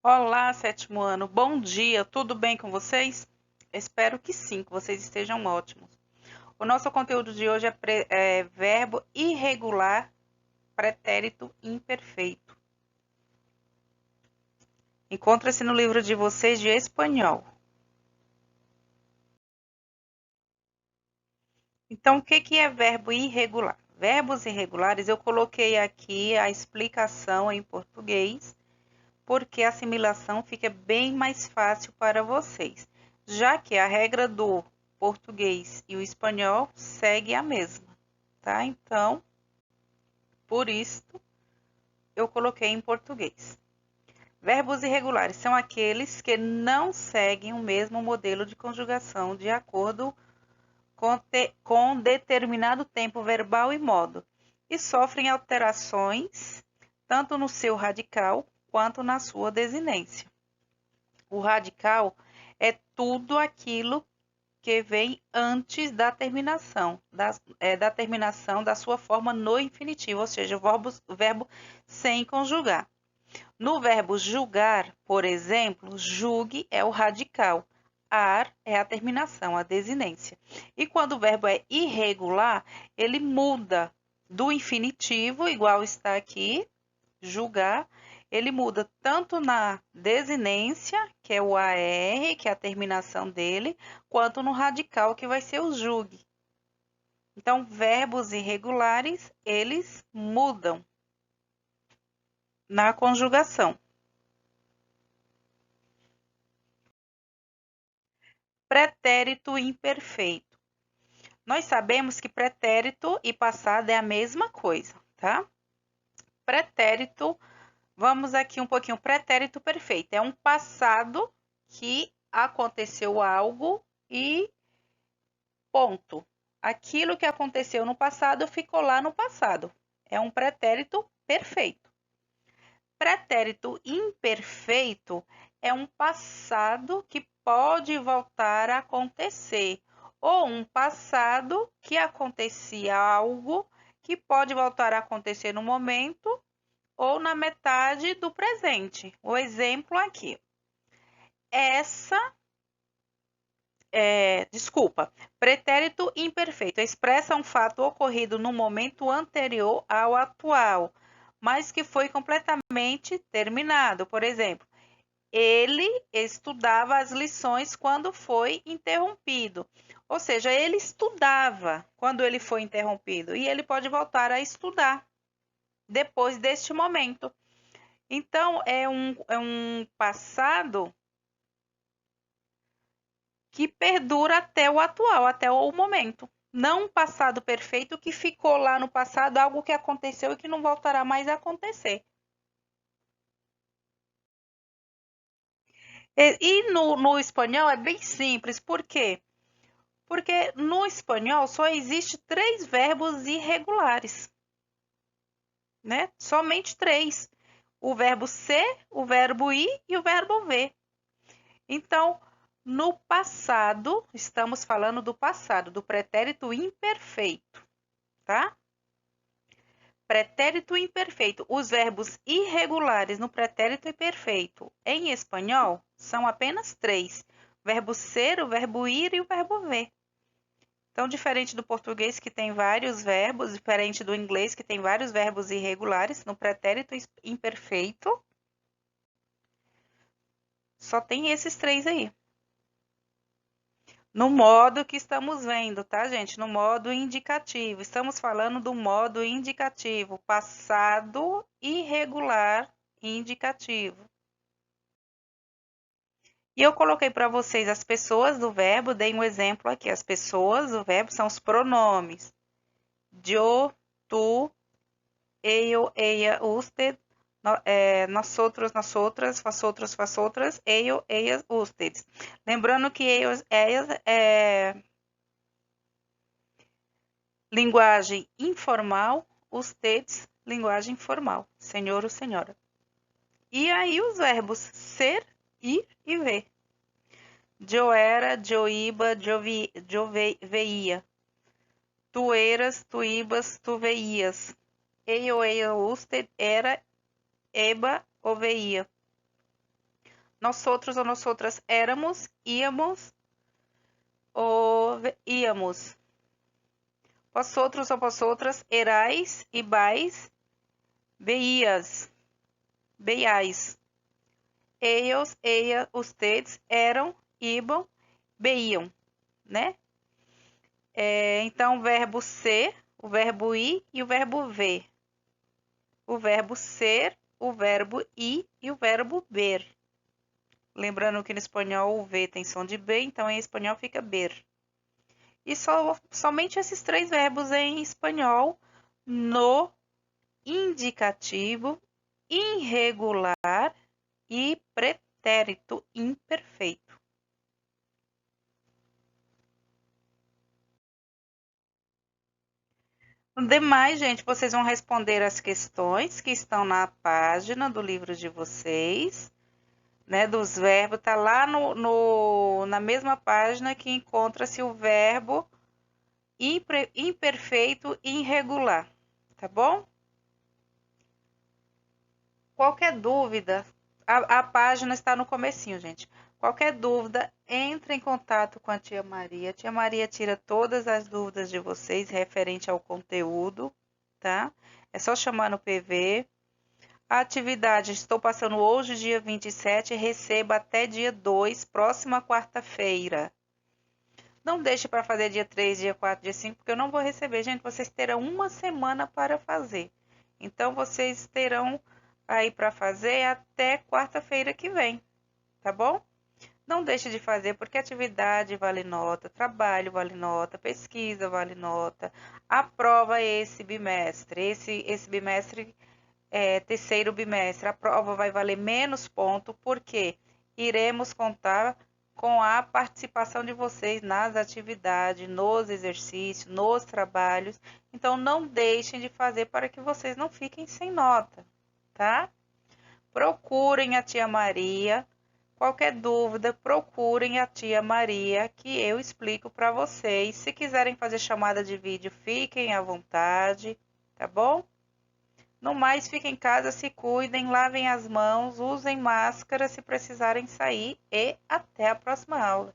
Olá, sétimo ano. Bom dia. Tudo bem com vocês? Espero que sim, que vocês estejam ótimos. O nosso conteúdo de hoje é verbo irregular, pretérito imperfeito. Encontra-se no livro de vocês de espanhol. Então, o que é verbo irregular? Verbos irregulares, eu coloquei aqui a explicação em português, porque a assimilação fica bem mais fácil para vocês, já que a regra do português e o espanhol segue a mesma, tá? Então, por isso eu coloquei em português. Verbos irregulares são aqueles que não seguem o mesmo modelo de conjugação de acordo com determinado tempo verbal e modo, e sofrem alterações tanto no seu radical quanto na sua desinência. O radical é tudo aquilo que vem antes da terminação, da terminação da sua forma no infinitivo, ou seja, o verbo sem conjugar. No verbo julgar, por exemplo, julgue é o radical, ar é a terminação, a desinência. E quando o verbo é irregular, ele muda do infinitivo, igual está aqui, julgar, ele muda tanto na desinência, que é o AR, que é a terminação dele, quanto no radical, que vai ser o julgue. Então, verbos irregulares, eles mudam na conjugação. Pretérito imperfeito. Nós sabemos que pretérito e passado é a mesma coisa, tá? Pretérito, vamos aqui um pouquinho, pretérito perfeito. É um passado que aconteceu algo e ponto. Aquilo que aconteceu no passado ficou lá no passado. É um pretérito perfeito. Pretérito imperfeito é um passado que pode voltar a acontecer, ou um passado que acontecia algo que pode voltar a acontecer no momento ou na metade do presente. O exemplo aqui. Pretérito imperfeito expressa um fato ocorrido no momento anterior ao atual, mas que foi completamente terminado. Por exemplo, ele estudava as lições quando foi interrompido. Ou seja, ele estudava quando ele foi interrompido e ele pode voltar a estudar depois deste momento. Então, é um passado que perdura até o atual, até o momento. Não um passado perfeito que ficou lá no passado, algo que aconteceu e que não voltará mais a acontecer. E no espanhol é bem simples, por quê? Porque no espanhol só existe 3 verbos irregulares, né? Somente 3. O verbo ser, o verbo ir e o verbo ver. Então, no passado, estamos falando do passado, do pretérito imperfeito, tá? Pretérito imperfeito. Os verbos irregulares no pretérito imperfeito em espanhol são apenas 3. O verbo ser, o verbo ir e o verbo ver. Então, diferente do português, que tem vários verbos, diferente do inglês, que tem vários verbos irregulares, no pretérito imperfeito, só tem esses 3 aí. No modo que estamos vendo, tá, gente? No modo indicativo. Estamos falando do modo indicativo, passado irregular indicativo. E eu coloquei para vocês as pessoas do verbo, dei um exemplo aqui. As pessoas do verbo são os pronomes. Eu, tu, eu, ella, usted, nosotros, nosotras, vosotros, vosotras, eu, ellas, ustedes. Lembrando que ellos, ellas é linguagem informal, ustedes, linguagem formal, senhor ou senhora. E aí os verbos ser, ir e ver. Eu era, eu iba, eu veia. Tu eras, tu ibas, tu veias. Eu, usted, era, eba ou veia. Nós outros ou nós outras éramos, íamos ou íamos. Vós outros ou vós outras erais, ibais, veias, veiais. Eles, eia, ustedes eram, ibam, veiam, né? Então, o verbo ser, o verbo ir e o verbo ver. O verbo ser, o verbo ir e o verbo ver. Lembrando que no espanhol o V tem som de B, então em espanhol fica ver. E somente esses três verbos em espanhol no indicativo, irregular e pretérito imperfeito. No demais, gente, vocês vão responder as questões que estão na página do livro de vocês, né? Dos verbos, tá lá na mesma página que encontra-se o verbo imperfeito e irregular, tá bom? Qualquer dúvida, a página está no comecinho, gente. Qualquer dúvida, entre em contato com a tia Maria. A tia Maria tira todas as dúvidas de vocês referente ao conteúdo, tá? É só chamar no PV. A atividade, estou passando hoje, dia 27, receba até dia 2, próxima quarta-feira. Não deixe para fazer dia 3, dia 4, dia 5, porque eu não vou receber. Gente, vocês terão uma semana para fazer. Então, vocês terão aí para fazer até quarta-feira que vem, tá bom? Não deixe de fazer, porque atividade vale nota, trabalho vale nota, pesquisa vale nota, a prova esse bimestre, esse bimestre terceiro bimestre, a prova vai valer menos ponto, porque iremos contar com a participação de vocês nas atividades, nos exercícios, nos trabalhos. Então, não deixem de fazer para que vocês não fiquem sem nota, tá? Procurem a tia Maria. Qualquer dúvida, procurem a tia Maria, que eu explico para vocês. Se quiserem fazer chamada de vídeo, fiquem à vontade, tá bom? No mais, fiquem em casa, se cuidem, lavem as mãos, usem máscara se precisarem sair e até a próxima aula.